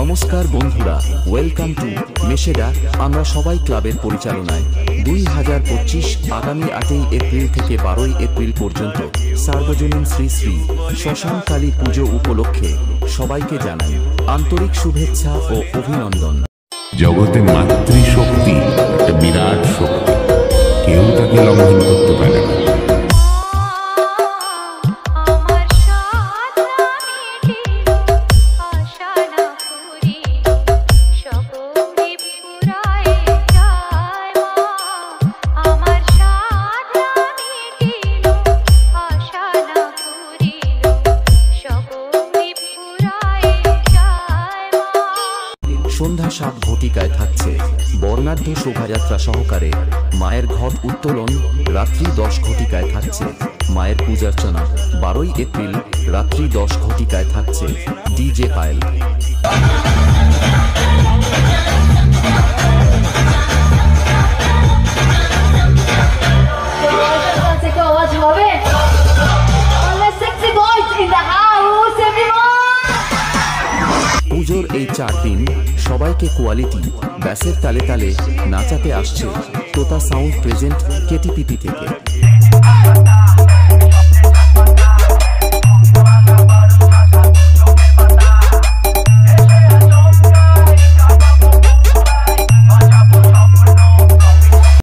নমস্কার বন্ধুরা, welcome to মেশেডা। আমরা সবাই ক্লাবের পরিচালনায় 2025 আগামী 8 এপ্রিল থেকে 12 এপ্রিল পর্যন্ত সার্বজনীন শ্রী শ্রী শ্মশান কালী পুজো উপলক্ষে সবাইকে জানাই আন্তরিক শুভেচ্ছা ও অভিনন্দন। জগতে মাতৃশক্তি একটা বিরাট শক্তি, কেউ তাকে লঙ্ঘন করতে পারে না। সন্ধ্যা 7 ঘটিকায় থাকছে বর্ণাঢ্য শোভাযাত্রা সহকারে মায়ের ঘট উত্তোলন। রাত্রি 10 ঘটিকায় থাকছে মায়ের পূজার্চনা। 12 এপ্রিল রাত্রি 10 ঘটিকায় থাকছে ডিজে পায়েল। পুজোর এই 4 দিন সবাইকে কোয়ালিটি ব্যাসের তালে তালে নাচাতে আসছে তোতা সাউন্ড প্রেজেন্ট কেটিপিপি থেকে।